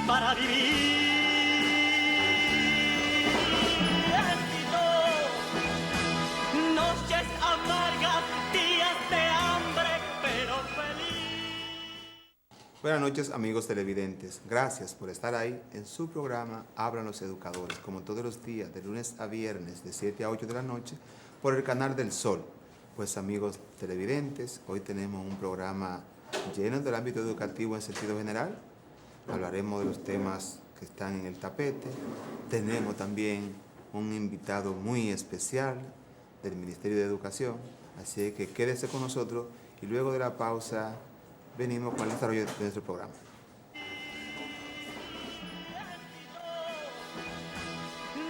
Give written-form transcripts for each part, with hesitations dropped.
para vivir. Noches amargas, días de hambre, pero feliz. Buenas noches, amigos televidentes. Gracias por estar ahí en su programa Hablan los Educadores, como todos los días, de lunes a viernes, de 7 a 8 de la noche, por el canal del Sol. Pues, amigos televidentes, hoy tenemos un programa lleno del ámbito educativo en sentido general. Hablaremos de los temas que están en el tapete. Tenemos también un invitado muy especial del Ministerio de Educación, así que quédese con nosotros y luego de la pausa venimos con el desarrollo de nuestro programa.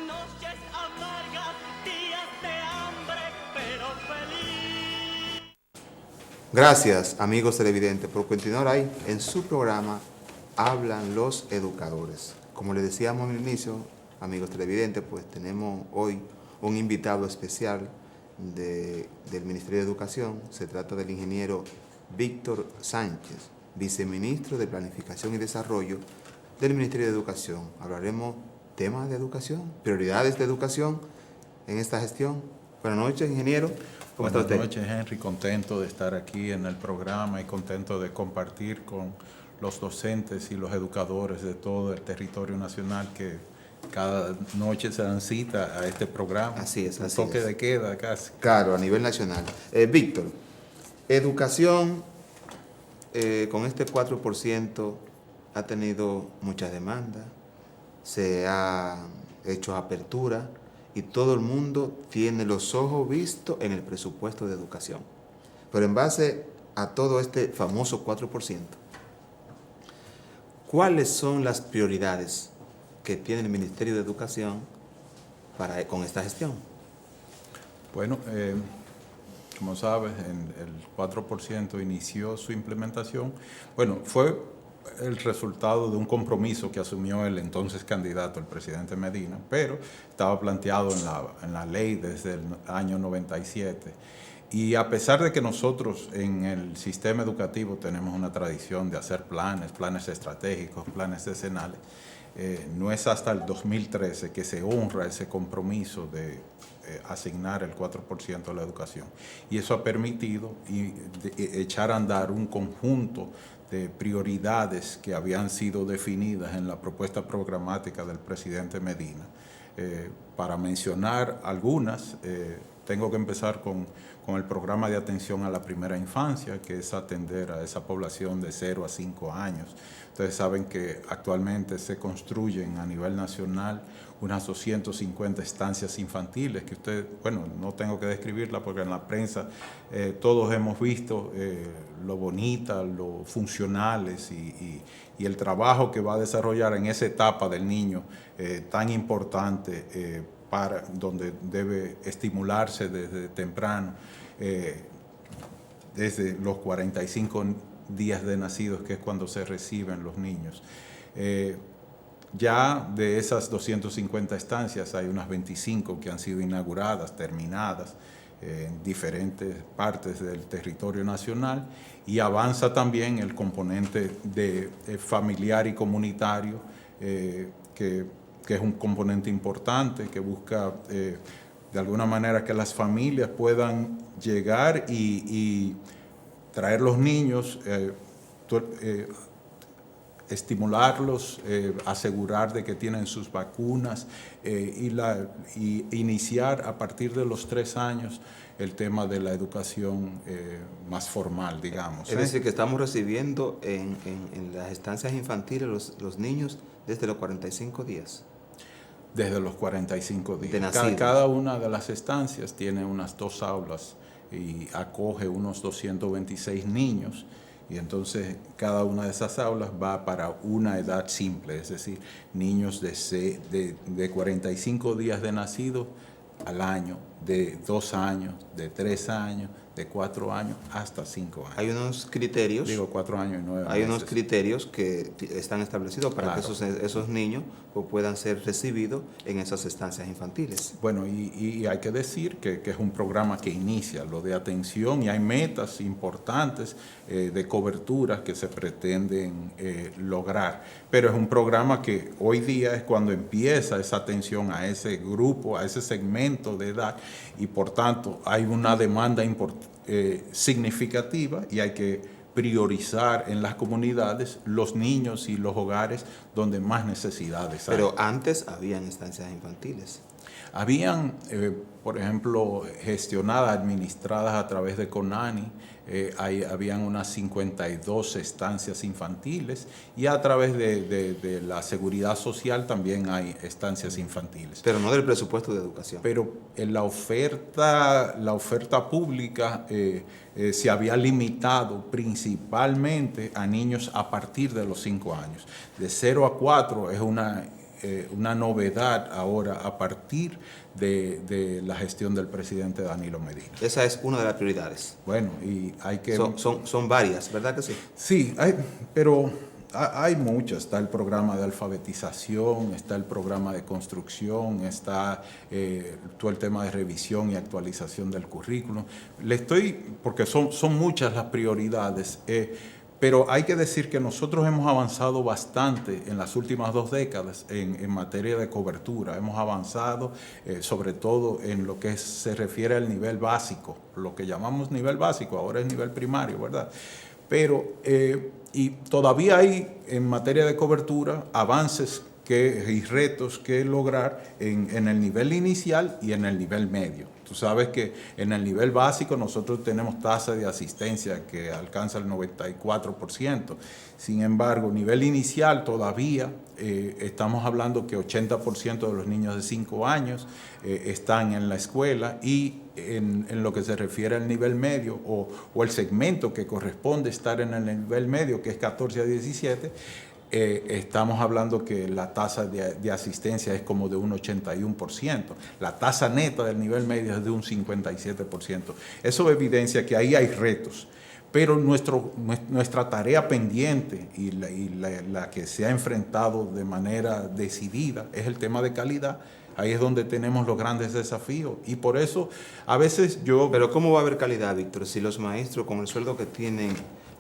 Noches amargas, días de hambre, pero feliz. Gracias, amigos televidentes, por continuar ahí en su programa Hablan los Educadores. Como les decíamos al inicio, amigos televidentes, pues tenemos hoy un invitado especial del Ministerio de Educación. Se trata del ingeniero Víctor Sánchez, viceministro de Planificación y Desarrollo del Ministerio de Educación. Hablaremos temas de educación, prioridades de educación en esta gestión. Buenas noches, ingeniero. ¿Cómo está usted? Buenas noches, Henry. Contento de estar aquí en el programa y contento de compartir con los docentes y los educadores de todo el territorio nacional que cada noche se dan cita a este programa. Así es, así toque es. de queda casi. Claro, a nivel nacional. Víctor, educación con este 4% ha tenido muchas demandas, se ha hecho apertura y todo el mundo tiene los ojos vistos en el presupuesto de educación. Pero en base a todo este famoso 4%, ¿cuáles son las prioridades que tiene el Ministerio de Educación con esta gestión? Bueno, como sabes, el 4% inició su implementación. Bueno, fue el resultado de un compromiso que asumió el entonces candidato, el presidente Medina, pero estaba planteado en la ley desde el año 97. Y a pesar de que nosotros en el sistema educativo tenemos una tradición de hacer planes estratégicos, planes decenales, no es hasta el 2013 que se honra ese compromiso de asignar el 4% a la educación. Y eso ha permitido echar a andar un conjunto de prioridades que habían sido definidas en la propuesta programática del presidente Medina. Para mencionar algunas, tengo que empezar con el programa de atención a la primera infancia, que es atender a esa población de 0 a 5 años. Ustedes saben que actualmente se construyen a nivel nacional unas 250 estancias infantiles, que usted, bueno, no tengo que describirla porque en la prensa todos hemos visto lo bonitas, lo funcionales y el trabajo que va a desarrollar en esa etapa del niño tan importante para donde debe estimularse desde temprano, desde los 45 días de nacidos, que es cuando se reciben los niños. Ya de esas 250 estancias hay unas 25 que han sido inauguradas, terminadas, en diferentes partes del territorio nacional, y avanza también el componente de familiar y comunitario, que es un componente importante, que busca de alguna manera que las familias puedan llegar y traer los niños, estimularlos, asegurar de que tienen sus vacunas y iniciar a partir de los 3 años el tema de la educación más formal, digamos. Es decir, que estamos recibiendo en las estancias infantiles los niños desde los 45 días. Desde los 45 días. De nacidos. Cada una de las estancias tiene unas 2 aulas y acoge unos 226 niños. Y entonces cada una de esas aulas va para una edad simple, es decir, niños de 45 días de nacido al año, de 2 años, de 3 años, de 4 años hasta 5 años. Hay unos criterios. Digo 4 años y 9 meses. Hay unos criterios que están establecidos para Claro. que esos niños pues, puedan ser recibidos en esas estancias infantiles. Bueno, y hay que decir que es un programa que inicia lo de atención y hay metas importantes de cobertura que se pretenden lograr. Pero es un programa que hoy día es cuando empieza esa atención a ese grupo, a ese segmento de edad y por tanto hay una demanda significativa y hay que priorizar en las comunidades los niños y los hogares donde más necesidades hay. Pero antes habían estancias infantiles. Habían, por ejemplo, gestionadas, administradas a través de CONANI, habían unas 52 estancias infantiles y a través de la seguridad social también hay estancias infantiles. Pero no del presupuesto de educación. Pero en la oferta pública se había limitado principalmente a niños a partir de los 5 años. De 0 a 4 es una novedad ahora a partir de la gestión del presidente Danilo Medina. Esa es una de las prioridades. Bueno, y hay que... Son varias, ¿verdad que sí? Sí, pero hay muchas. Está el programa de alfabetización, está el programa de construcción, está todo el tema de revisión y actualización del currículum. Porque son muchas las prioridades. Pero hay que decir que nosotros hemos avanzado bastante en las últimas 2 décadas en materia de cobertura. Hemos avanzado sobre todo en lo que se refiere al nivel básico, lo que llamamos nivel básico, ahora es nivel primario, ¿verdad? Pero, y todavía hay en materia de cobertura avances y retos que lograr en el nivel inicial y en el nivel medio. Tú sabes que en el nivel básico nosotros tenemos tasa de asistencia que alcanza el 94%. Sin embargo, nivel inicial todavía estamos hablando que 80% de los niños de 5 años están en la escuela y en lo que se refiere al nivel medio o el segmento que corresponde estar en el nivel medio, que es 14 a 17, estamos hablando que la tasa de asistencia es como de un 81%. La tasa neta del nivel medio es de un 57%. Eso evidencia que ahí hay retos. Pero nuestra tarea pendiente y la que se ha enfrentado de manera decidida es el tema de calidad. Ahí es donde tenemos los grandes desafíos. Y por eso a veces Pero ¿cómo va a haber calidad, Víctor, si los maestros con el sueldo que tienen,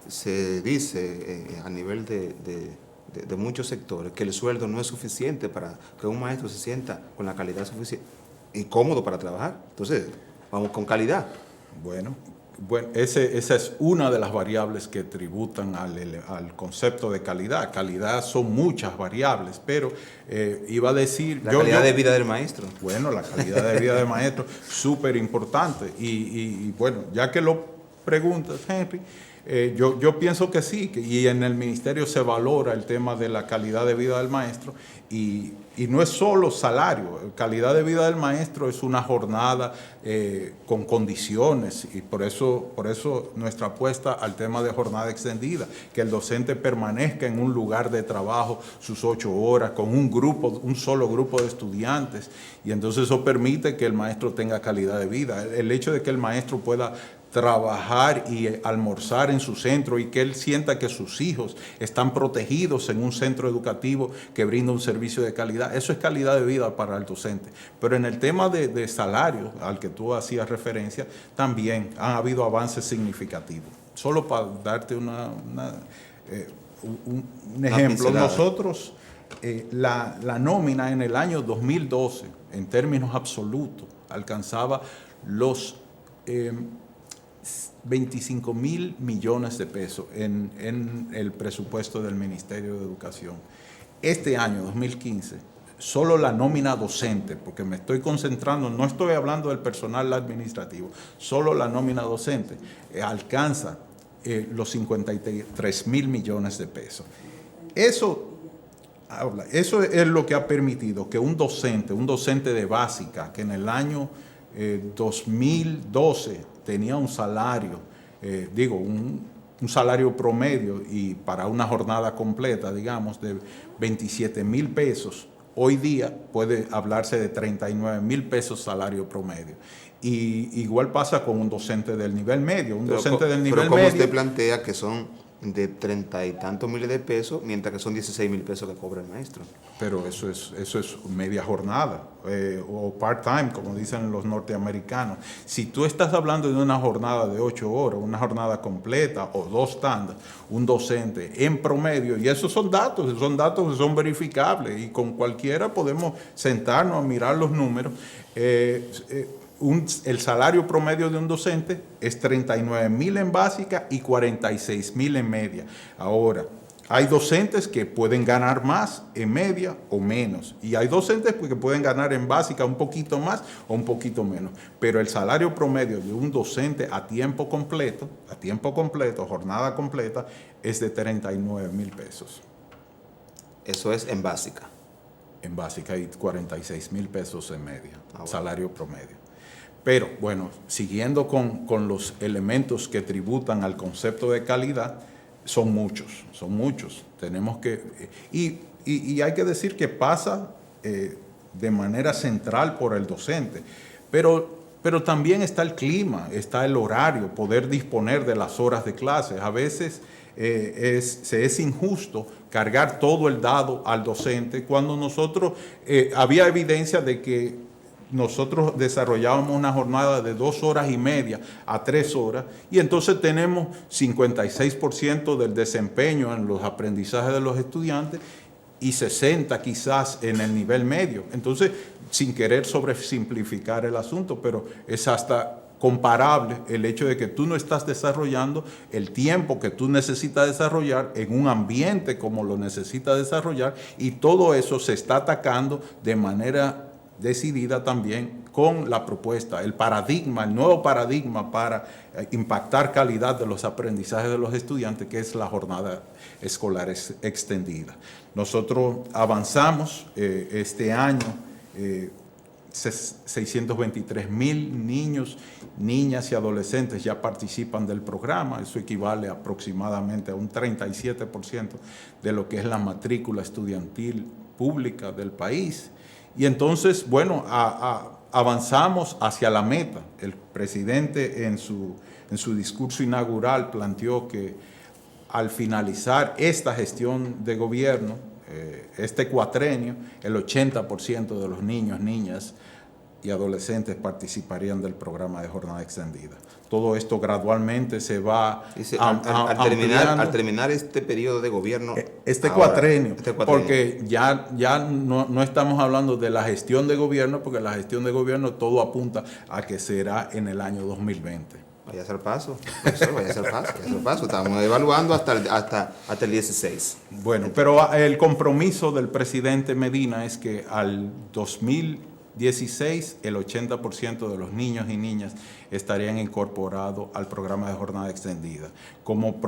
se dice a nivel de muchos sectores que el sueldo no es suficiente para que un maestro se sienta con la calidad suficiente y cómodo para trabajar? Entonces, vamos con calidad. Bueno, esa es una de las variables que tributan al concepto de calidad. Calidad son muchas variables, pero iba a decir... La calidad de vida del maestro. Bueno, la calidad de vida del maestro, súper importante. Y bueno, ya que lo preguntas, Henry, yo pienso que sí, y en el ministerio se valora el tema de la calidad de vida del maestro y no es solo salario. Calidad de vida del maestro es una jornada con condiciones y por eso nuestra apuesta al tema de jornada extendida, que el docente permanezca en un lugar de trabajo sus 8 horas con un solo grupo de estudiantes y entonces eso permite que el maestro tenga calidad de vida. El hecho de que el maestro pueda trabajar y almorzar en su centro y que él sienta que sus hijos están protegidos en un centro educativo que brinda un servicio de calidad. Eso es calidad de vida para el docente. Pero en el tema de salario, al que tú hacías referencia, también han habido avances significativos. Solo para darte un ejemplo, nosotros, la nómina en el año 2012, en términos absolutos, alcanzaba los 25.000 millones de pesos en el presupuesto del Ministerio de Educación. Este año, 2015, solo la nómina docente, porque me estoy concentrando, no estoy hablando del personal administrativo, solo la nómina docente alcanza los 53.000 millones de pesos. Eso es lo que ha permitido que un docente de básica, que en el año 2012 tenía un salario, un salario promedio y para una jornada completa, digamos, de 27.000 pesos, hoy día puede hablarse de 39,000 pesos salario promedio. Y igual pasa con un docente del nivel medio. Pero como usted plantea que son de 30 y tantos miles de pesos, mientras que son 16,000 pesos que cobra el maestro. Pero eso es media jornada o part-time, como dicen los norteamericanos. Si tú estás hablando de una jornada de 8 horas, una jornada completa o 2 tandas, un docente en promedio, y esos son datos que son verificables y con cualquiera podemos sentarnos a mirar los números. El salario promedio de un docente es 39,000 en básica y 46,000 en media. Ahora, hay docentes que pueden ganar más en media o menos, y hay docentes que pueden ganar en básica un poquito más o un poquito menos, pero el salario promedio de un docente a tiempo completo, jornada completa, es de 39,000 pesos. Eso es en básica. En básica y 46,000 pesos en media, bueno. Salario promedio. Pero bueno, siguiendo con los elementos que tributan al concepto de calidad, son muchos. Tenemos que, y hay que decir que pasa de manera central por el docente, pero también está el clima, está el horario, poder disponer de las horas de clases. A veces se es injusto cargar todo el dado al docente cuando nosotros, había evidencia de que nosotros desarrollábamos una jornada de 2 horas y media a 3 horas y entonces tenemos 56% del desempeño en los aprendizajes de los estudiantes y 60% quizás en el nivel medio. Entonces, sin querer sobresimplificar el asunto, pero es hasta comparable el hecho de que tú no estás desarrollando el tiempo que tú necesitas desarrollar en un ambiente como lo necesitas desarrollar, y todo eso se está atacando de manera decidida también con la propuesta, el nuevo paradigma para impactar calidad de los aprendizajes de los estudiantes, que es la jornada escolar extendida. Nosotros avanzamos este año 623,000 niños, niñas y adolescentes ya participan del programa. Eso equivale aproximadamente a un 37% de lo que es la matrícula estudiantil pública del país. Y entonces, bueno, avanzamos hacia la meta. El presidente en su discurso inaugural planteó que al finalizar esta gestión de gobierno, este cuatrenio, el 80% de los niños, niñas y adolescentes participarían del programa de jornada extendida. Todo esto gradualmente se va al terminar este periodo de gobierno. Este cuatrenio, porque ya no estamos hablando de la gestión de gobierno, porque la gestión de gobierno todo apunta a que será en el año 2020. Vaya a ser paso, vaya a ser paso. Estamos evaluando hasta el 16. Bueno, pero el compromiso del presidente Medina es que al 2016 el 80% de los niños y niñas estarían incorporados al programa de jornada extendida. Como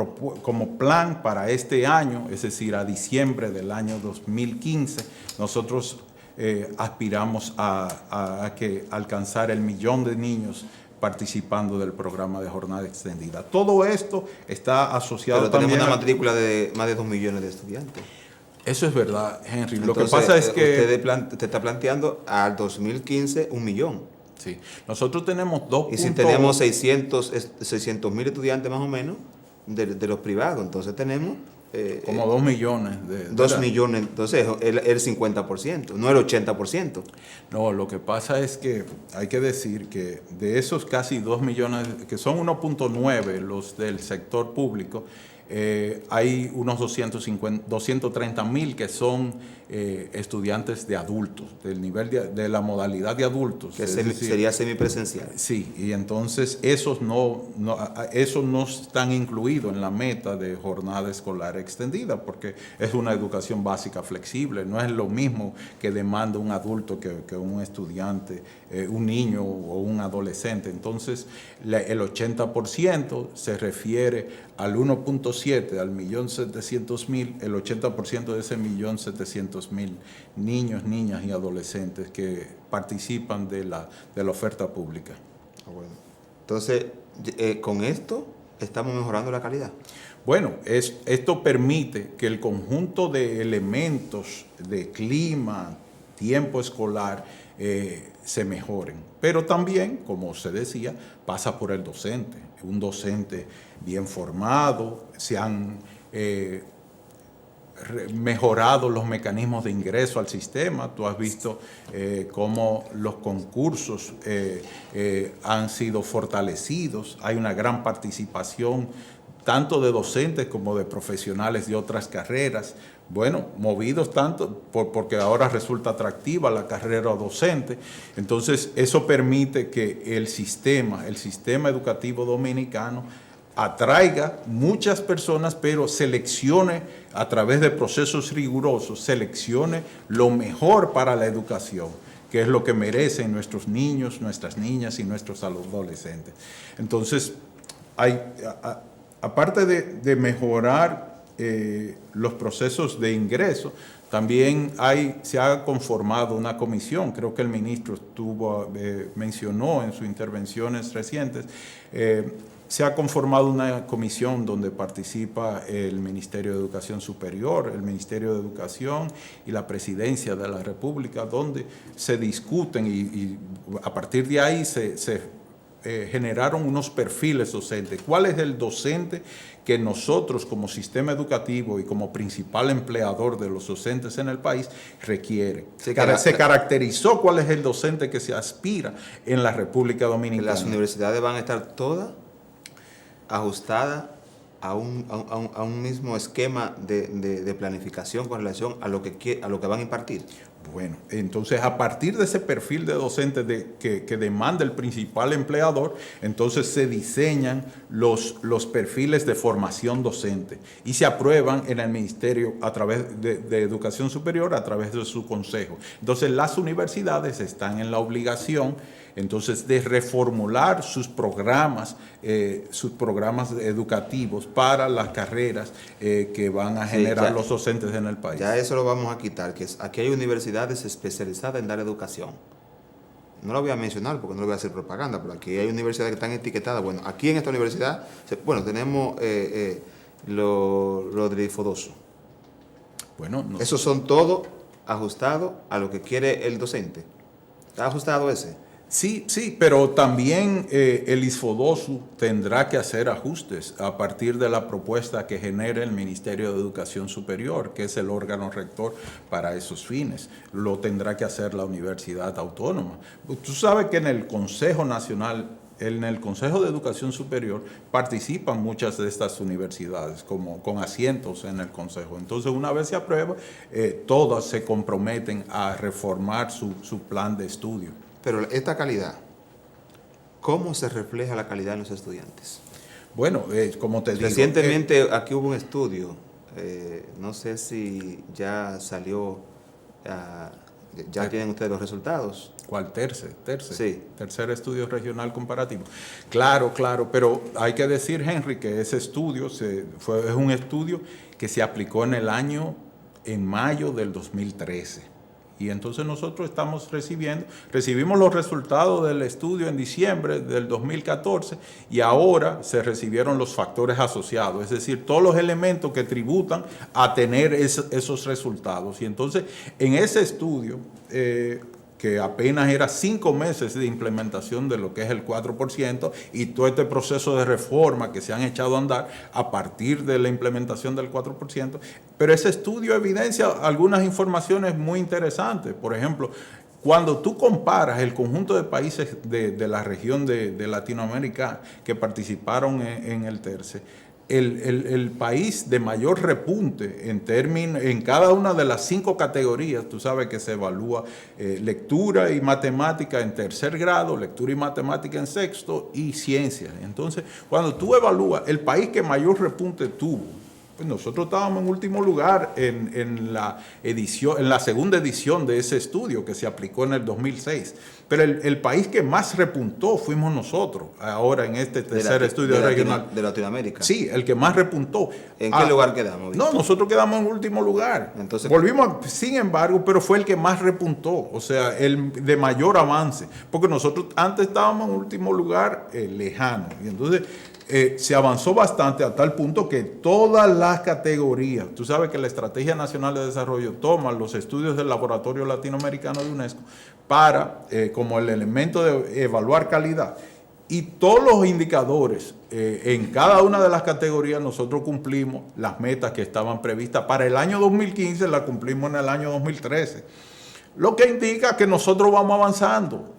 plan para este año, es decir, a diciembre del año 2015, nosotros aspiramos a alcanzar el 1,000,000 de niños participando del programa de jornada extendida. Todo esto está asociado pero también... Tenemos una matrícula de más de 2 millones de estudiantes. Eso es verdad, Henry. Entonces, lo que pasa es que... Usted está planteando al 2015 1,000,000. Sí. Nosotros tenemos 2. Y si tenemos 600,000 estudiantes más o menos de los privados, entonces tenemos... como 2 millones. 2 millones, entonces el 50%, no el 80%. No, lo que pasa es que hay que decir que de esos casi 2 millones, que son 1.9 los del sector público, hay unos 230,000 que son estudiantes de adultos, del nivel de la modalidad de adultos. Que sería semipresencial. Sí, y entonces esos no están incluidos en la meta de jornada escolar extendida, porque es una educación básica flexible, no es lo mismo que demanda un adulto que un estudiante, un niño o un adolescente. Entonces el 80% se refiere al 1.7, al 1,700,000, el 80% de ese 1,700,000 niños, niñas y adolescentes que participan de la oferta pública. Bueno. Entonces, con esto estamos mejorando la calidad. Bueno, esto permite que el conjunto de elementos de clima, tiempo escolar se mejoren. Pero también, como se decía, pasa por el docente. Un docente bien formado, se han mejorado los mecanismos de ingreso al sistema. Tú has visto cómo los concursos han sido fortalecidos. Hay una gran participación tanto de docentes como de profesionales de otras carreras. Bueno, movidos tanto porque ahora resulta atractiva la carrera docente. Entonces, eso permite que el sistema educativo dominicano atraiga muchas personas, pero seleccione a través de procesos rigurosos, seleccione lo mejor para la educación, que es lo que merecen nuestros niños, nuestras niñas y nuestros adolescentes. Entonces, aparte de mejorar los procesos de ingreso, también se ha conformado una comisión. Creo que el ministro mencionó en sus intervenciones recientes. Se ha conformado una comisión donde participa el Ministerio de Educación Superior, el Ministerio de Educación y la Presidencia de la República, donde se discuten y a partir de ahí se generaron unos perfiles docentes. ¿Cuál es el docente que nosotros como sistema educativo y como principal empleador de los docentes en el país requiere? Se caracterizó cuál es el docente que se aspira en la República Dominicana. Las universidades van a estar todas ajustadas a un mismo esquema de planificación con relación a lo que van a impartir. Bueno, entonces a partir de ese perfil de docente que demanda el principal empleador, entonces se diseñan los perfiles de formación docente y se aprueban en el Ministerio a través de Educación Superior, a través de su consejo. Entonces las universidades están en la obligación entonces de reformular sus programas educativos para las carreras que van a generar los docentes en el país. Ya eso lo vamos a quitar, que aquí hay universidades especializadas en dar educación. No lo voy a mencionar porque no le voy a hacer propaganda, pero aquí hay universidades que están etiquetadas. Bueno, aquí en esta universidad, tenemos lo del IFODOSO. Bueno, esos son todos ajustados a lo que quiere el docente. ¿Está ajustado ese? Sí, pero también el ISFODOSU tendrá que hacer ajustes a partir de la propuesta que genere el Ministerio de Educación Superior, que es el órgano rector para esos fines. Lo tendrá que hacer la Universidad Autónoma. Tú sabes que en el Consejo Nacional, en el Consejo de Educación Superior, participan muchas de estas universidades con asientos en el Consejo. Entonces, una vez se aprueba, todas se comprometen a reformar su plan de estudio. Pero esta calidad, ¿cómo se refleja la calidad en los estudiantes? Bueno, como te digo... Recientemente aquí hubo un estudio, no sé si ya salió, ya tienen ustedes los resultados. ¿Cuál? Tercer. Sí. Tercer estudio regional comparativo. Claro, pero hay que decir, Henry, que ese estudio es un estudio que se aplicó en mayo del 2013. Y entonces nosotros recibimos los resultados del estudio en diciembre del 2014 y ahora se recibieron los factores asociados, es decir, todos los elementos que tributan a tener esos resultados. Y entonces en ese estudio, que apenas era 5 meses de implementación de lo que es el 4% y todo este proceso de reforma que se han echado a andar a partir de la implementación del 4%, pero ese estudio evidencia algunas informaciones muy interesantes. Por ejemplo, cuando tú comparas el conjunto de países de la región de Latinoamérica que participaron en el TERCE, el país de mayor repunte en cada una de las 5 categorías, tú sabes que se evalúa lectura y matemática en tercer grado, lectura y matemática en sexto y ciencias. Entonces, cuando tú evalúas el país que mayor repunte tuvo, pues nosotros estábamos en último lugar en la segunda edición de ese estudio que se aplicó en el 2006. Pero el país que más repuntó fuimos nosotros, ahora en este tercer estudio regional. ¿De Latinoamérica? Sí, el que más repuntó. ¿En qué lugar quedamos? No, nosotros quedamos en último lugar. Entonces, volvimos, sin embargo, pero fue el que más repuntó, o sea, el de mayor avance. Porque nosotros antes estábamos en último lugar lejano. Y entonces, se avanzó bastante a tal punto que todas las categorías, tú sabes que la Estrategia Nacional de Desarrollo toma los estudios del Laboratorio Latinoamericano de UNESCO para, como el elemento de evaluar calidad, y todos los indicadores en cada una de las categorías nosotros cumplimos las metas que estaban previstas para el año 2015, las cumplimos en el año 2013. Lo que indica que nosotros vamos avanzando,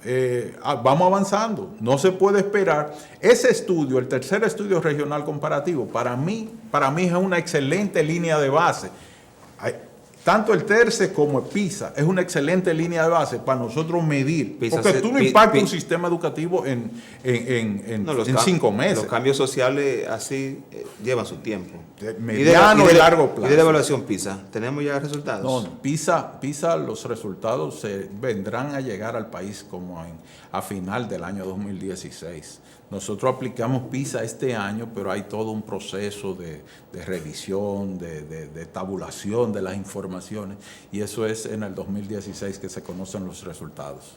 no se puede esperar. Ese estudio, el tercer estudio regional comparativo, para mí es una excelente línea de base. Tanto el TERCE como el PISA es una excelente línea de base para nosotros medir, porque tú no impactas un sistema educativo en 5 meses. Los cambios sociales así llevan su tiempo. Mediano y largo plazo. ¿Y de la evaluación PISA? ¿Tenemos ya resultados? No, PISA, los resultados vendrán a llegar al país como a final del año 2016. Nosotros aplicamos PISA este año, pero hay todo un proceso de revisión, de tabulación de las informaciones, y eso es en el 2016 que se conocen los resultados.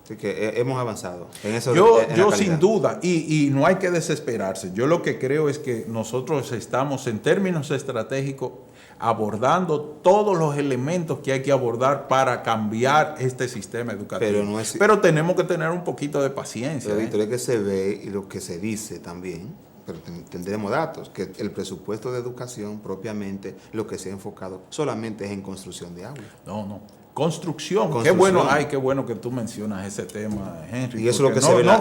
Así que hemos avanzado en eso. Yo sin duda, y no hay que desesperarse. Yo lo que creo es que nosotros estamos en términos estratégicos abordando todos los elementos que hay que abordar para cambiar este sistema educativo. Pero tenemos que tener un poquito de paciencia. Pero Víctor, es que se ve y lo que se dice también, pero tendremos datos, que el presupuesto de educación propiamente lo que se ha enfocado solamente es en construcción de aulas. No. Construcción. Qué bueno que tú mencionas ese tema, Henry. Y eso es lo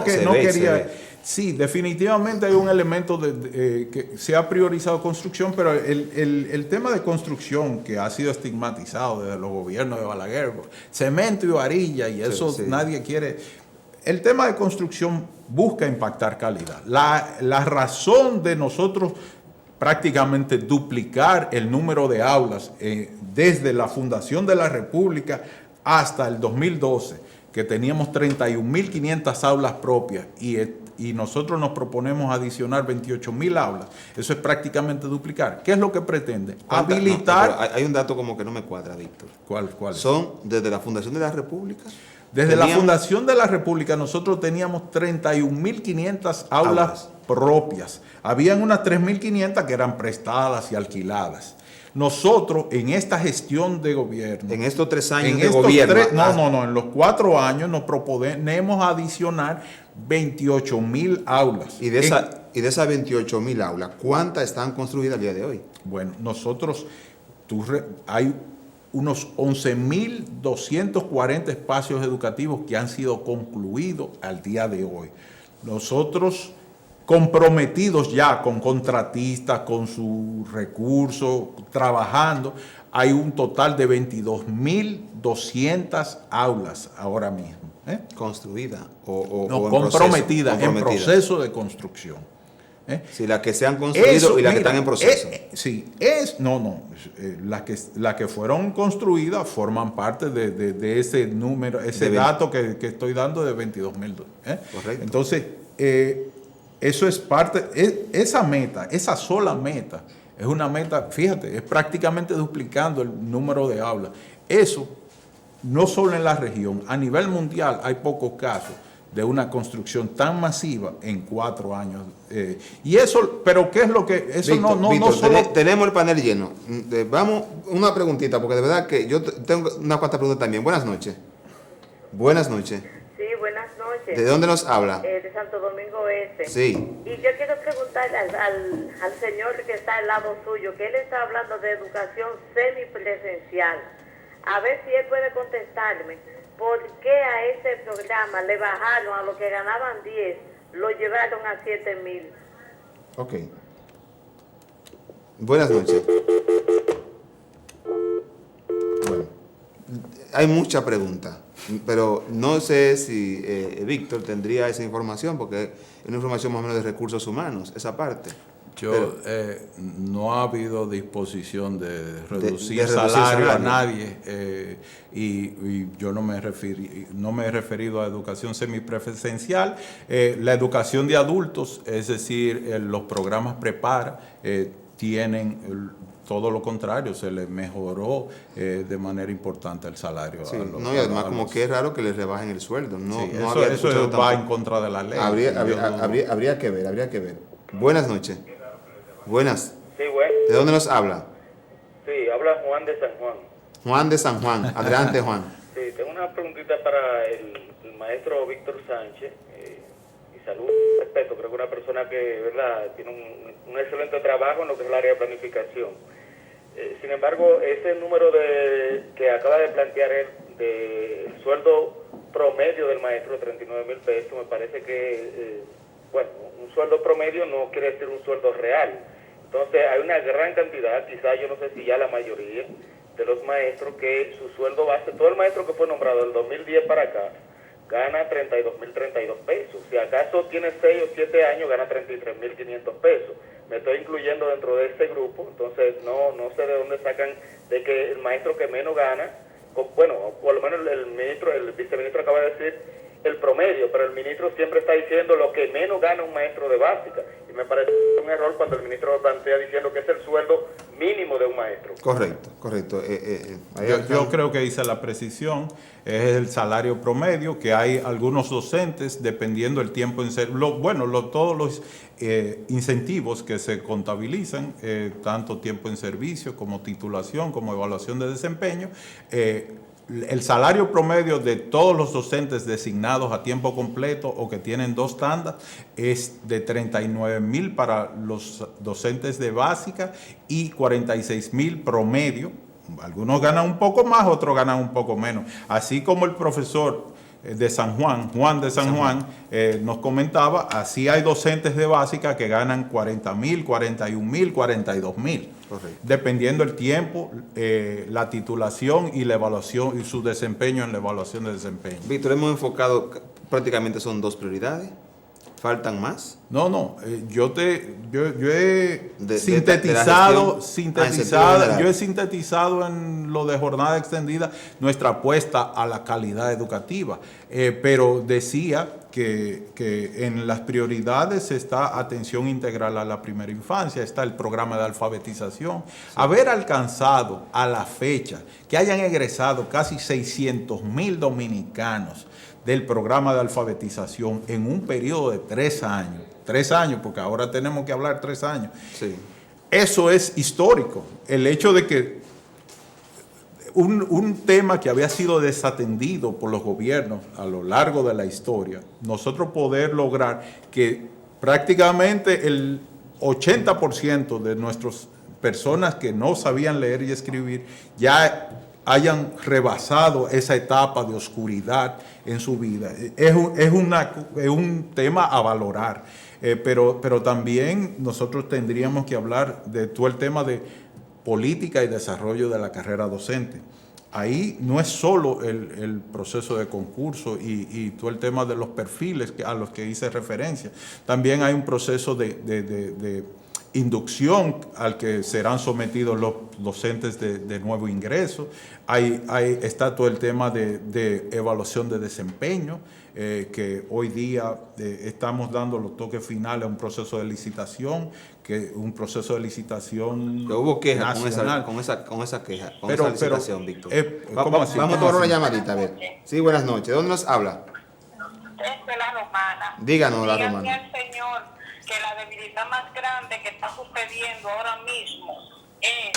que se ve. Sí, definitivamente hay un elemento que se ha priorizado construcción, pero el tema de construcción que ha sido estigmatizado desde los gobiernos de Balaguer, cemento y varilla, y eso nadie quiere. El tema de construcción busca impactar calidad. La razón de nosotros prácticamente duplicar el número de aulas desde la fundación de la República hasta el 2012, que teníamos 31.500 aulas propias y nosotros nos proponemos adicionar 28.000 aulas. Eso es prácticamente duplicar. ¿Qué es lo que pretende? Habilitar... No, hay un dato como que no me cuadra, Víctor. ¿Cuál? Son desde la fundación de la República. Desde la fundación de la República nosotros teníamos 31.500 aulas propias. Habían unas 3.500 que eran prestadas y alquiladas. Nosotros en esta gestión de gobierno... En estos 3 años de gobierno... En los 4 años nos proponemos adicionar 28.000 aulas. Y de esas 28.000 aulas, ¿cuántas están construidas al día de hoy? Bueno, nosotros... hay unos 11.240 espacios educativos que han sido concluidos al día de hoy. Nosotros comprometidos ya con contratistas, con sus recursos, trabajando, hay un total de 22.200 aulas ahora mismo. ¿Construida comprometida, en proceso de construcción. Sí, las que se han construido y las que están en proceso. Las que fueron construidas forman parte de ese número, ese dato que estoy dando de 22.000. Correcto. Entonces, eso es parte, esa sola meta, es una meta, fíjate, es prácticamente duplicando el número de aulas. Eso, no solo en la región, a nivel mundial hay pocos casos de una construcción tan masiva en 4 años. Y eso, pero ¿qué es lo que...? Eso Víctor, no solo... Tenemos el panel lleno. Vamos, una preguntita, porque de verdad que yo tengo una cuantas preguntas también. Buenas noches. Buenas noches. Sí, buenas noches. ¿De dónde nos habla? De Santo Domingo Este. Sí. Y yo quiero preguntarle al señor que está al lado suyo, que él está hablando de educación semipresencial. A ver si él puede contestarme. ¿Por qué a ese programa le bajaron a los que ganaban 10, lo llevaron a 7.000? Ok. Buenas noches. Bueno, hay mucha pregunta, pero no sé si Víctor tendría esa información, porque es una información más o menos de recursos humanos, esa parte. No ha habido disposición de reducir salario a nadie y yo no me he referido a educación semipresencial. La educación de adultos, es decir, los programas Prepara, tienen todo lo contrario, se les mejoró de manera importante el salario. Sí, y además como que es raro que les rebajen el sueldo. Eso va en contra de la ley. Habría que ver. Buenas noches. Buenas. Sí, bueno. ¿De dónde nos habla? Sí, habla Juan de San Juan. Juan de San Juan. Adelante, Juan. Sí, tengo una preguntita para el maestro Víctor Sánchez. Y salud, respeto, creo que una persona que, ¿verdad?, tiene un excelente trabajo en lo que es el área de planificación. Sin embargo, ese número que acaba de plantear él de sueldo promedio del maestro, 39,000 pesos, me parece que, bueno, un sueldo promedio no quiere decir un sueldo real. Entonces hay una gran cantidad, quizás yo no sé si ya la mayoría de los maestros, que su sueldo base, todo el maestro que fue nombrado del 2010 para acá, gana 32,032 pesos. Si acaso tiene 6 o 7 años, gana 33,500 pesos. Me estoy incluyendo dentro de ese grupo, entonces no sé de dónde sacan de que el maestro que menos gana, bueno, por lo menos el viceministro acaba de decir el promedio, pero el ministro siempre está diciendo lo que menos gana un maestro de básica, y me parece un error cuando el ministro lo plantea diciendo que es el sueldo mínimo de un maestro. Correcto. Yo creo que hice la precisión, es el salario promedio, que hay algunos docentes, dependiendo del tiempo en servicio, todos los incentivos que se contabilizan, tanto tiempo en servicio como titulación, como evaluación de desempeño, el salario promedio de todos los docentes designados a tiempo completo o que tienen 2 tandas es de 39,000 para los docentes de básica y 46,000 promedio. Algunos ganan un poco más, otros ganan un poco menos. Así como el profesor de San Juan, Juan de San Juan, nos comentaba, así hay docentes de básica que ganan 40,000, 41,000, 42,000. Correcto. Dependiendo el tiempo, la titulación y la evaluación y su desempeño en la evaluación de desempeño. Víctor, hemos enfocado, prácticamente son 2 prioridades. ¿Faltan más? No, yo he sintetizado en lo de jornada extendida nuestra apuesta a la calidad educativa, pero decía que en las prioridades está atención integral a la primera infancia, está el programa de alfabetización. Sí. Haber alcanzado a la fecha que hayan egresado casi 600,000 dominicanos del programa de alfabetización en un periodo de 3 años. 3 años, porque ahora tenemos que hablar 3 años. Sí. Eso es histórico. El hecho de que un tema que había sido desatendido por los gobiernos a lo largo de la historia, nosotros poder lograr que prácticamente el 80% de nuestras personas que no sabían leer y escribir ya hayan rebasado esa etapa de oscuridad en su vida. Es un tema a valorar, pero también nosotros tendríamos que hablar de todo el tema de política y desarrollo de la carrera docente. Ahí no es solo el proceso de concurso y todo el tema de los perfiles a los que hice referencia. También hay un proceso de inducción al que serán sometidos los docentes de nuevo ingreso. Está todo el tema de evaluación de desempeño, que hoy día estamos dando los toques finales a un proceso de licitación, que hubo queja con esa queja, esa licitación, Víctor. Vamos a tomar una llamadita, a ver. Sí, buenas noches. ¿De dónde nos habla? Desde La Romana. Díganos, La Dígame Romana. al señor que la debilidad más grande que está sucediendo ahora mismo es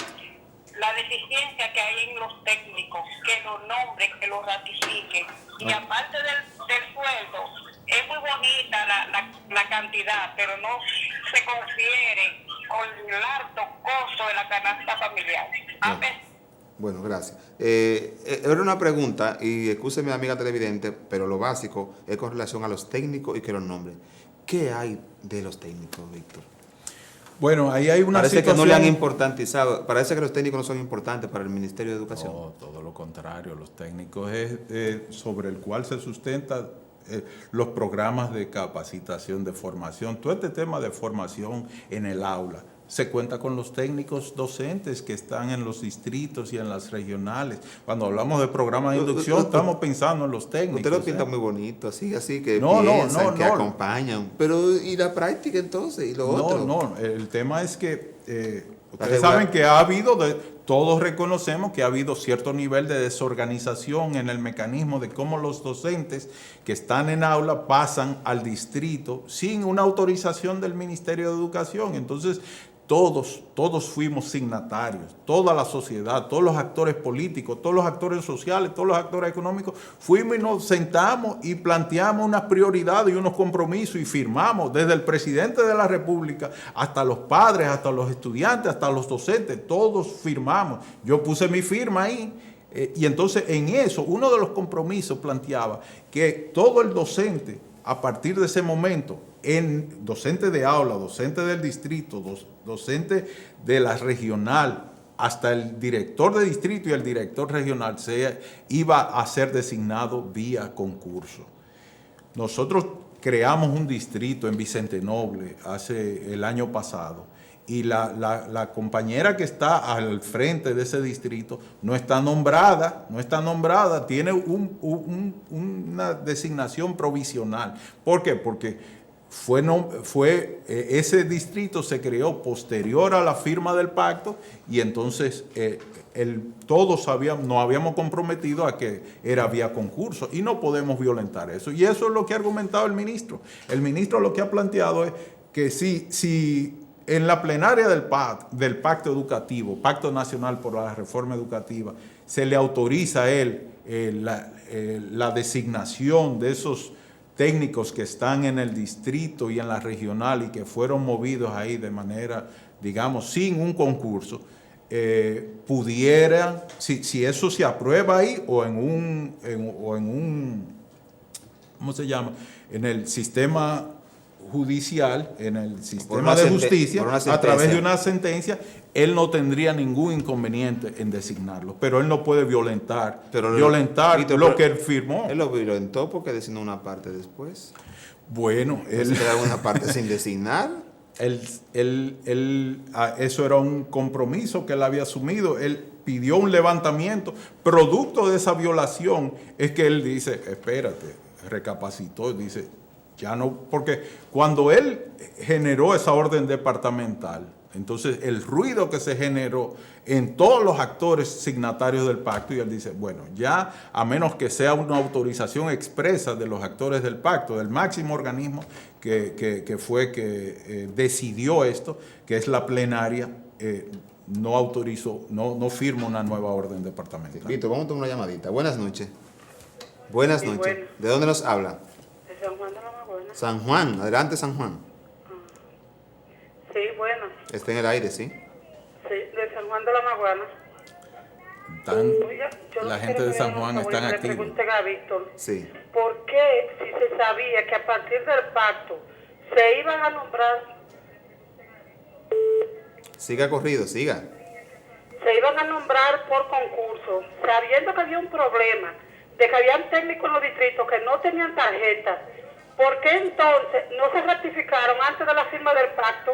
la deficiencia que hay en los técnicos, que los nombren, que los ratifiquen. Y aparte del sueldo, es muy bonita la cantidad, pero no se confiere con el alto costo de la canasta familiar. Bueno, gracias. Era una pregunta, y excúseme, amiga televidente, pero lo básico es con relación a los técnicos y que los nombren. ¿Qué hay de los técnicos, Víctor? Bueno, ahí hay una Parece situación... que no le han importantizado, parece que los técnicos no son importantes para el Ministerio de Educación. No, todo lo contrario, los técnicos es sobre el cual se sustenta los programas de capacitación, de formación, todo este tema de formación en el aula. Se cuenta con los técnicos docentes que están en los distritos y en las regionales. Cuando hablamos de programas de inducción, estamos pensando en los técnicos. Usted lo pinta muy bonito, así que no, piensan, que acompañan. Pero, ¿y la práctica entonces? ¿Y lo otro? No, el tema es que Ustedes saben que ha habido, todos reconocemos que ha habido cierto nivel de desorganización en el mecanismo de cómo los docentes que están en aula pasan al distrito sin una autorización del Ministerio de Educación. Entonces, todos fuimos signatarios, toda la sociedad, todos los actores políticos, todos los actores sociales, todos los actores económicos, fuimos y nos sentamos y planteamos unas prioridades y unos compromisos y firmamos desde el presidente de la República hasta los padres, hasta los estudiantes, hasta los docentes, todos firmamos. Yo puse mi firma ahí. Y entonces en eso, uno de los compromisos planteaba que todo el docente, a partir de ese momento, en docente de aula, docente del distrito, docente de la regional, hasta el director de distrito y el director regional iba a ser designado vía concurso. Nosotros creamos un distrito en Vicente Noble hace el año pasado y la compañera que está al frente de ese distrito no está nombrada, tiene una designación provisional. ¿Por qué? Porque ese distrito se creó posterior a la firma del pacto y entonces todos nos habíamos comprometido a que era vía concurso y no podemos violentar eso. Y eso es lo que ha argumentado el ministro. El ministro lo que ha planteado es que si en la plenaria del pacto educativo, Pacto Nacional por la Reforma Educativa, se le autoriza a él la designación de esos técnicos que están en el distrito y en la regional y que fueron movidos ahí de manera, digamos, sin un concurso, pudieran, si eso se aprueba ahí o en un, ¿cómo se llama? En el sistema judicial, en el sistema de justicia, a través de una sentencia, él no tendría ningún inconveniente en designarlo, pero él no puede violentar lo que él firmó. Él lo violentó porque designó una parte después. Bueno, él quedaba una parte sin designar. Eso era un compromiso que él había asumido. Él pidió un levantamiento. Producto de esa violación es que él dice, espérate, recapacitó, dice, ya no, porque cuando él generó esa orden departamental, entonces el ruido que se generó en todos los actores signatarios del pacto, y él dice, bueno, ya a menos que sea una autorización expresa de los actores del pacto, del máximo organismo que fue que decidió esto, que es la plenaria, no autorizó, no firma una nueva orden departamental. Víctor, vamos a tomar una llamadita. Buenas noches. Buenas noches. Bueno. ¿De dónde nos habla? De San Juan de la Maguana. San Juan, adelante San Juan. Sí, bueno. Está en el aire, ¿sí? Sí, de San Juan de la Maguana. Oiga, La gente de San Juan están activos. Le pregunten a Víctor, Sí. ¿por qué si se sabía que a partir del pacto se iban a nombrar, Siga corrido, siga. se iban a nombrar por concurso, sabiendo que había un problema, de que habían técnicos en los distritos que no tenían tarjetas? ¿Por qué entonces no se ratificaron antes de la firma del pacto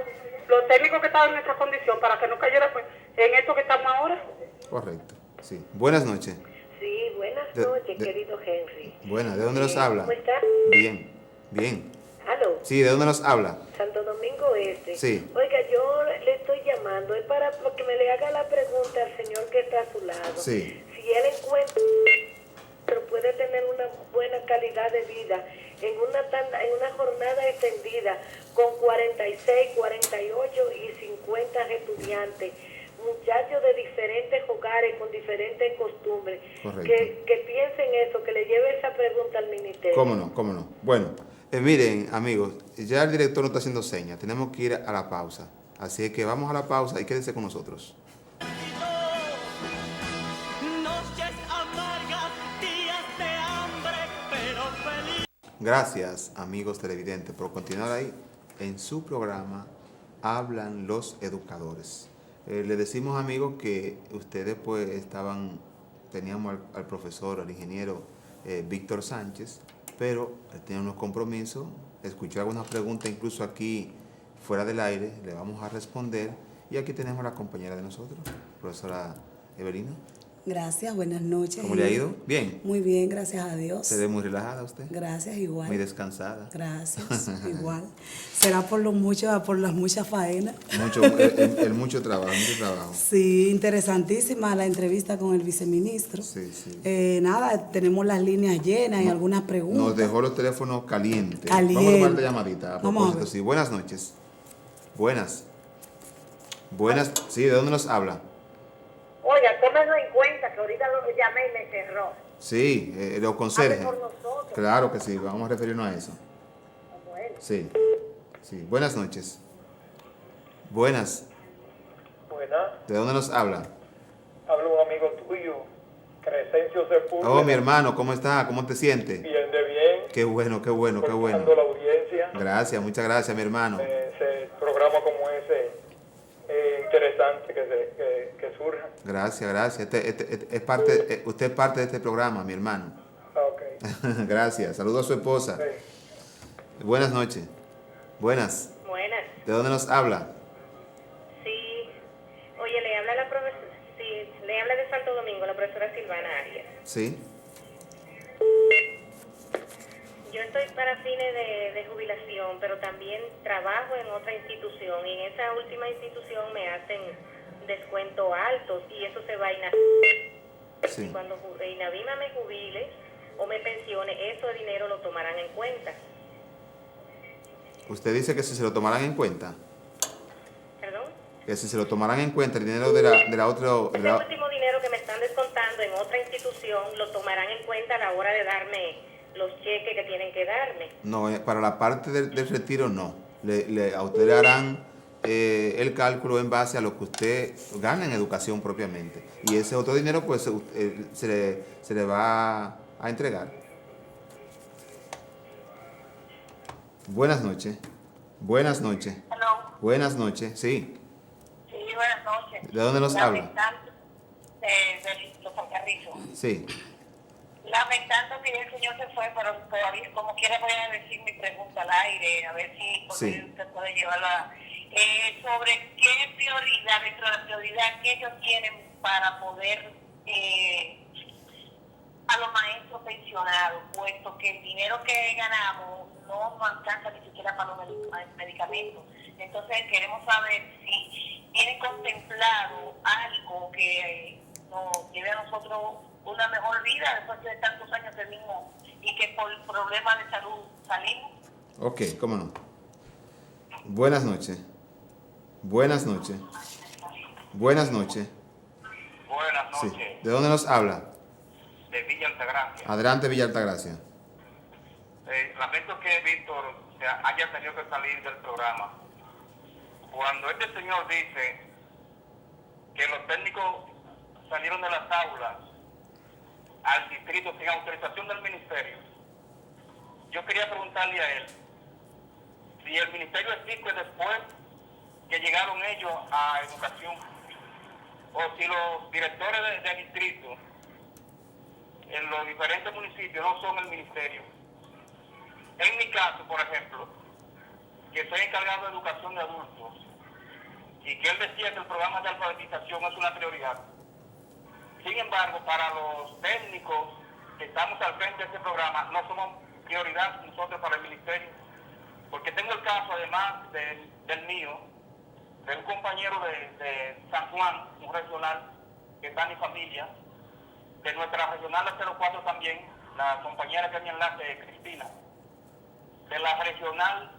los técnicos que estaban en esa condición para que no cayera pues, en esto que estamos ahora? Correcto, sí. Buenas noches. Sí, buenas De- noches, de- querido Henry. Buenas, ¿de dónde nos habla? ¿Cómo está? Bien, bien. ¿Aló? Sí, ¿de dónde nos habla? Santo Domingo Este. Sí. Oiga, yo le estoy llamando, es para que me le haga la pregunta al señor que está a su lado. Sí. Si él encuentra que puede tener una buena calidad de vida en una jornada extendida con 46, 48 y 50 estudiantes, muchachos de diferentes hogares con diferentes costumbres, Correcto. que piensen eso, que le lleve esa pregunta al ministerio. ¿Cómo no? ¿Cómo no? Bueno, miren, amigos, ya el director nos está haciendo señas. Tenemos que ir a la pausa. Así que vamos a la pausa y quédese con nosotros. Noches amargas, días de hambre, pero feliz. Gracias, amigos televidentes, por continuar ahí en su programa Hablan los Educadores. Le decimos, amigos, que ustedes pues teníamos al profesor, al ingeniero Víctor Sánchez, pero él tenía unos compromisos, escuchó algunas preguntas, incluso aquí fuera del aire, le vamos a responder. Y aquí tenemos a la compañera de nosotros, profesora Evelina. Gracias, buenas noches. ¿Cómo le ha ido? Bien. Muy bien, gracias a Dios. ¿Se ve muy relajada usted? Gracias, igual. Muy descansada. Gracias, igual. Será por las muchas faenas. El mucho trabajo, mucho trabajo. Sí, interesantísima la entrevista con el viceministro. Sí, sí. Nada, tenemos las líneas llenas y algunas preguntas. Nos dejó los teléfonos calientes. Caliente. Vamos a tomar la llamadita. A Vamos a propósito, ver. sí. Buenas noches. Buenas. Buenas. Sí, ¿de dónde nos habla? Oiga, tómenlo en cuenta que ahorita lo llamé y me cerró. Sí, los conserjes. Hable por nosotros. Claro que sí, vamos a referirnos a eso. Bueno. Sí, sí. Buenas noches. Buenas. Buenas, ¿De dónde nos habla? habla un amigo tuyo, Crescencio Sepúlveda. Oh, mi hermano, ¿cómo está? ¿Cómo te sientes? Bien de bien. Qué bueno, qué bueno, qué bueno. Escuchando la audiencia. Gracias, muchas gracias, mi hermano. Ese programa como ese interesante que surja. Gracias, gracias. Es parte, usted es parte de este programa, mi hermano. Ok. Gracias. Saludo a su esposa. Sí. Buenas noches. Buenas. Buenas. ¿De dónde nos habla? Sí. Oye, le habla la profesora. Sí, le habla de Santo Domingo, la profesora Silvana Arias. Sí. Yo estoy para fines de jubilación, pero también trabajo en otra institución y en esa última institución me hacen descuentos altos y eso se va a Sí. Y cuando Inavima me jubile o me pensione, ese dinero lo tomarán en cuenta. Usted dice que si se lo tomarán en cuenta. ¿Perdón? Que si se lo tomarán en cuenta el dinero de la otra... Ese último dinero que me están descontando en otra institución lo tomarán en cuenta a la hora de darme los cheques que tienen que darme. No, para la parte del retiro no. A usted le harán el cálculo en base a lo que usted gana en educación propiamente. Y ese otro dinero pues se le va a entregar. Buenas noches. Buenas noches. Hello. Buenas noches, sí. Sí, buenas noches. ¿De dónde nos habla? Lamentando de los Alcarrizos. Sí. Lamentando que ya el señor se fue, pero todavía, como quiera, voy a decir mi pregunta al aire, a ver si Sí. usted puede llevarla. Sobre qué prioridad, dentro de la prioridad que ellos tienen para poder a los maestros pensionados, puesto que el dinero que ganamos no alcanza ni siquiera para los medicamentos. Entonces queremos saber si tienen contemplado algo que nos lleve a nosotros una mejor vida después de tantos años del mismo y que por problemas de salud salimos. Ok, cómo no. Buenas noches. Buenas noches. Buenas noches. Buenas Sí. noches, ¿De dónde nos habla? de Villa Altagracia. Adelante, Villa Altagracia. Lamento que Víctor haya tenido que salir del programa. Cuando este señor dice que los técnicos salieron de las aulas al distrito sin autorización del ministerio, yo quería preguntarle a él si el ministerio existe después que llegaron ellos a educación, o si los directores de distrito en los diferentes municipios no son el ministerio. En mi caso, por ejemplo, que soy encargado de educación de adultos y que él decía que el programa de alfabetización es una prioridad. Sin embargo, para los técnicos que estamos al frente de este programa, no somos prioridad nosotros para el ministerio. Porque tengo el caso, además del mío, de un compañero de San Juan, un regional, que está en mi familia, de nuestra regional de 04 también, la compañera que es mi enlace, Cristina, de la regional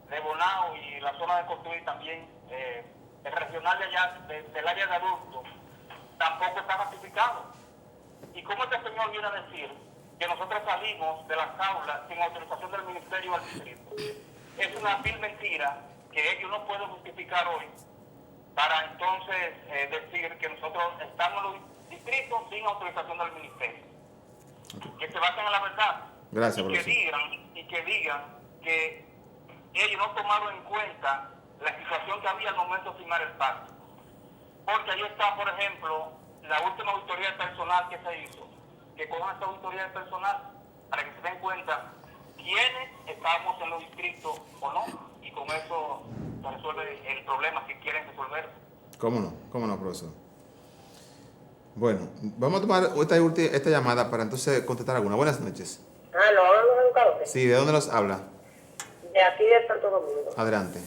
de Bonao y la zona de Cotuí también, el regional de allá, del área de adultos, tampoco está ratificado. ¿Y cómo este señor viene a decir que nosotros salimos de las aulas sin autorización del ministerio al distrito? Es una vil mentira que ellos no pueden justificar hoy para entonces decir que nosotros estamos en los distritos sin autorización del ministerio. Que se basen en la verdad. Gracias, y que digan que ellos no tomaron en cuenta la situación que había al momento de firmar el pacto. Porque ahí está, por ejemplo, la última auditoría de personal que se hizo, que cojan esta auditoría de personal para que se den cuenta quiénes estábamos en los distritos o no, y con eso se resuelve el problema si quieren resolverlo. ¿Cómo no, profesor? Bueno, vamos a tomar esta llamada para entonces contestar alguna. Buenas noches. Aló, los educadores. Sí, ¿de dónde nos habla? De aquí de Santo Domingo. Adelante.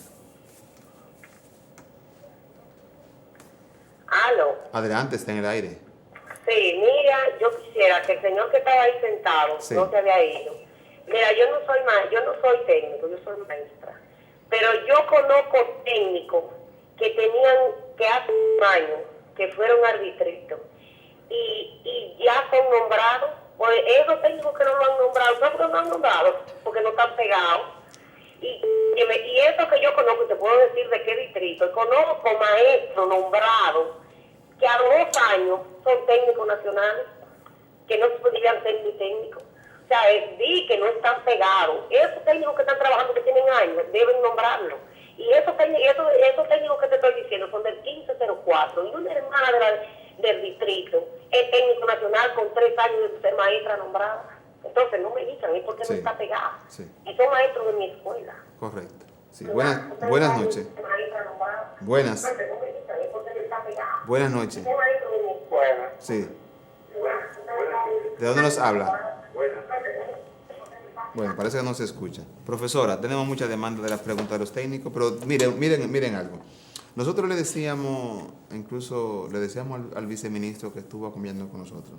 Aló. Adelante, está en el aire. Sí, mira, yo quisiera que el señor que estaba ahí sentado Sí. no se había ido. Mira, yo no soy técnico, yo soy maestra. Pero yo conozco técnicos que hace un año que fueron al distrito y ya son nombrados. Pues esos técnicos que no lo han nombrado, ¿sabes por qué no lo han nombrado? Porque no están pegados. Y eso que yo conozco, te puedo decir de qué distrito, conozco maestros nombrados que a 2 años son técnicos nacionales, que no podrían ser ni técnicos. O sea, di que no están pegados. Esos técnicos que están trabajando, que tienen años, deben nombrarlos. Y esos técnicos que te estoy diciendo son del 1504. Y una hermana del distrito es técnico nacional con 3 años de ser maestra nombrada. Entonces no me digan, es porque Sí. no está pegada. Sí. Y son maestros de mi escuela. Correcto. Sí. Buenas noches. Buenas. Buenas noches. Buenas. Sí. ¿De dónde nos habla? Bueno, parece que no se escucha. Profesora, tenemos mucha demanda de las preguntas de los técnicos, pero miren algo. Nosotros le decíamos, incluso le decíamos al viceministro que estuvo acompañando con nosotros,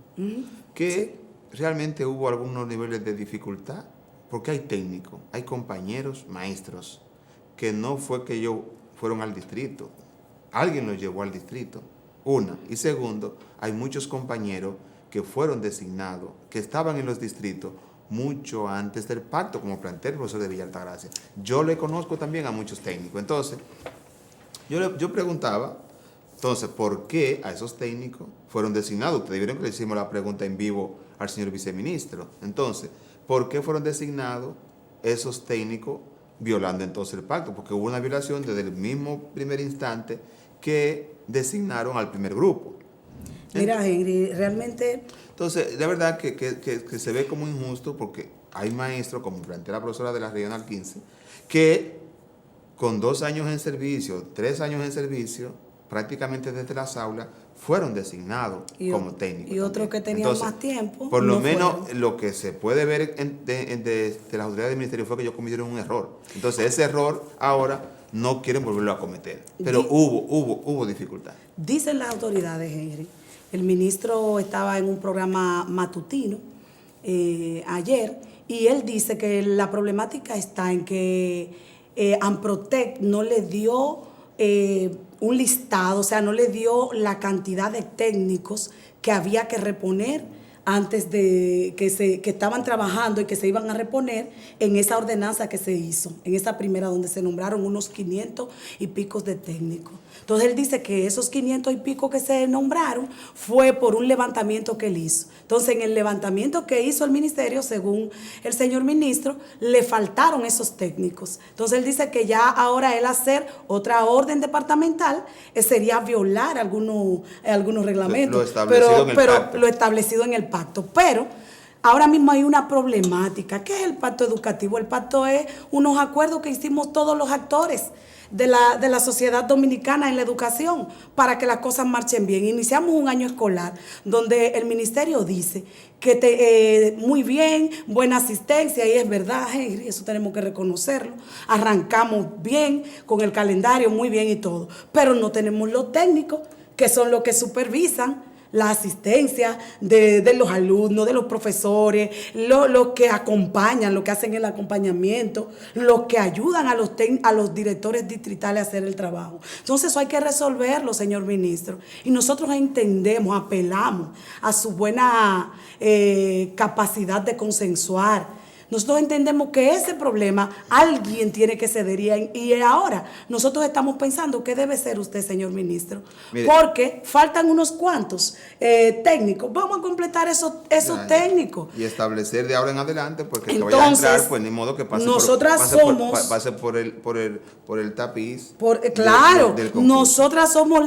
que realmente hubo algunos niveles de dificultad, porque hay técnicos, hay compañeros, maestros, que no fue que ellos fueron al distrito, alguien los llevó al distrito, una. Y segundo, hay muchos compañeros que fueron designados, que estaban en los distritos mucho antes del pacto, como plantea el profesor de Villa Altagracia. Yo le conozco también a muchos técnicos. Entonces, yo preguntaba, entonces, ¿por qué a esos técnicos fueron designados? Ustedes vieron que le hicimos la pregunta en vivo al señor viceministro. Entonces, ¿por qué fueron designados esos técnicos violando entonces el pacto? Porque hubo una violación desde el mismo primer instante que designaron al primer grupo. Mira, Henry, realmente... Entonces, la verdad que se ve como injusto porque hay maestros, como plantea la profesora de la Regional 15, que con 2 años en servicio, 3 años en servicio, prácticamente desde las aulas, fueron designados como técnicos. Y otros que tenían Entonces, más tiempo. por lo no menos fueron. lo que se puede ver de las autoridades del ministerio fue que ellos cometieron un error. Entonces, ese error ahora no quieren volverlo a cometer. Pero hubo dificultad. Dicen las autoridades, Henry. El ministro estaba en un programa matutino ayer y él dice que la problemática está en que Amprotec no le dio un listado, o sea, no le dio la cantidad de técnicos que había que reponer antes de que estaban trabajando y que se iban a reponer en esa ordenanza que se hizo, en esa primera donde se nombraron unos 500 y picos de técnicos. Entonces él dice que esos 500 y pico que se nombraron fue por un levantamiento que él hizo. Entonces en el levantamiento que hizo el ministerio, según el señor ministro, le faltaron esos técnicos. Entonces él dice que ya ahora él hacer otra orden departamental sería violar algunos reglamentos. Lo establecido en el pacto. Pero ahora mismo hay una problemática. ¿Qué es el pacto educativo? El pacto es unos acuerdos que hicimos todos los actores de la sociedad dominicana en la educación para que las cosas marchen bien. Iniciamos un año escolar donde el ministerio dice que muy bien, buena asistencia, y es verdad, Henry, eso tenemos que reconocerlo. Arrancamos bien con el calendario, muy bien y todo, pero no tenemos los técnicos que son los que supervisan la asistencia de los alumnos, de los profesores, los que acompañan, los que hacen el acompañamiento, los que ayudan a los directores distritales a hacer el trabajo. Entonces eso hay que resolverlo, señor ministro. Y nosotros entendemos, apelamos a su buena capacidad de consensuar. Nosotros entendemos que ese problema alguien tiene que ceder y ahora nosotros estamos pensando qué debe ser usted, señor ministro. Mire, porque faltan unos cuantos técnicos. Vamos a completar esos técnicos. Y establecer de ahora en adelante, porque entonces, que vaya a entrar, pues ni modo que pase por el tapiz. Claro, del nosotras somos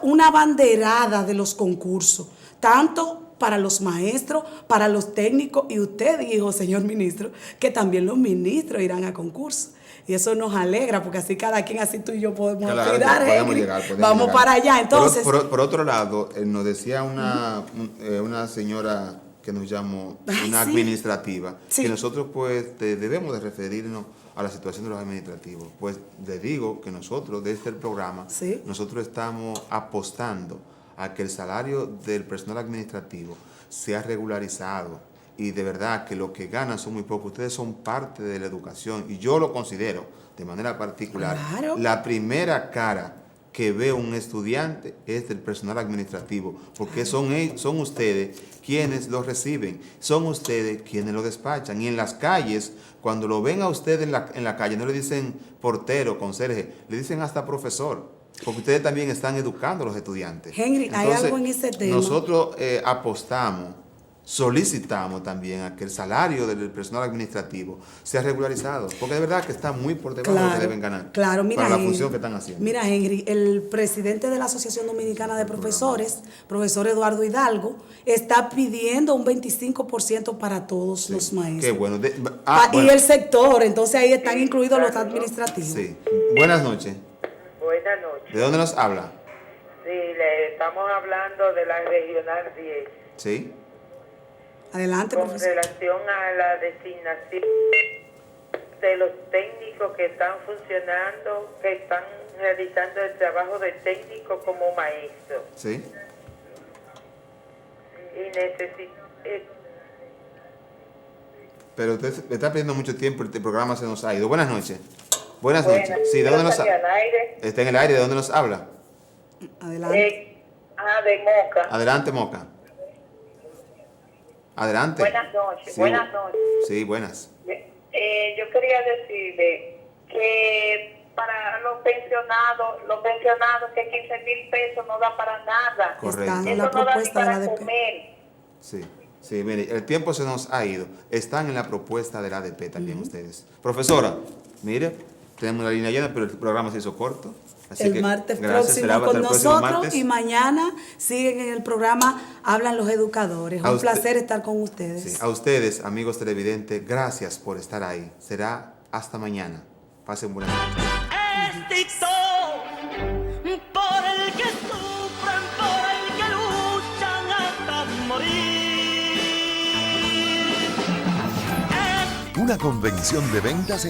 una banderada de los concursos, tanto para los maestros, para los técnicos, y usted dijo, señor ministro, que también los ministros irán a concurso. Y eso nos alegra, porque así cada quien, así tú y yo podemos aspirar. Podemos llegar. Vamos para allá. Entonces, por otro lado, nos decía una señora que nos llamó, una administrativa, que nosotros pues debemos de referirnos a la situación de los administrativos. Pues les digo que nosotros, desde el programa, nosotros estamos apostando a que el salario del personal administrativo sea regularizado, y de verdad que lo que ganan son muy pocos. Ustedes son parte de la educación, y yo lo considero de manera particular. Claro. La primera cara que ve un estudiante es del personal administrativo, porque son ustedes quienes lo reciben, son ustedes quienes lo despachan. Y en las calles, cuando lo ven a ustedes en la calle, no le dicen portero, conserje, le dicen hasta profesor, porque ustedes también están educando a los estudiantes. Henry, entonces, hay algo en ese tema. Nosotros apostamos, solicitamos también a que el salario del personal administrativo sea regularizado, porque de verdad que está muy por debajo de lo que deben ganar, mira, para la Henry, función que están haciendo. Mira, Henry, el presidente de la Asociación Dominicana de Profesores, profesor Eduardo Hidalgo, está pidiendo un 25% para todos los maestros. Qué bueno. Y el sector, entonces ahí están incluidos los administrativos. Sí. Buenas noches. Buenas noches. ¿De dónde nos habla? Sí, le estamos hablando de la Regional 10. Sí. Adelante, con profesor. relación a la designación de los técnicos que están funcionando, que están realizando el trabajo de técnico como maestro. Sí. Y Pero usted me está perdiendo mucho tiempo, el programa se nos ha ido. Buenas noches. Buenas noches. Sí, ¿de dónde nos habla? Está en el aire, ¿de dónde nos habla? Adelante. de Moca. Adelante, Moca. Adelante. Buenas noches. Sí, buenas noches. Sí, buenas. Yo quería decirle que para los pensionados que 15,000 pesos no da para nada. Correcto. Está en Eso la no da ni propuesta de la para ADP. comer. Sí. Sí, mire, el tiempo se nos ha ido. Están en la propuesta del ADP también ustedes. Profesora, mire, tenemos la línea llena, pero el programa se hizo corto. Así El que, martes gracias, será próximo hasta con el próximo nosotros martes. y mañana siguen en el programa Hablan los Educadores. A Un usted- placer estar con ustedes. Sí, a ustedes, amigos televidentes, gracias por estar ahí. Será hasta mañana. Pasen buenas noches. Es dictó por el que sufren, por el que luchan hasta morir. Una convención de ventas en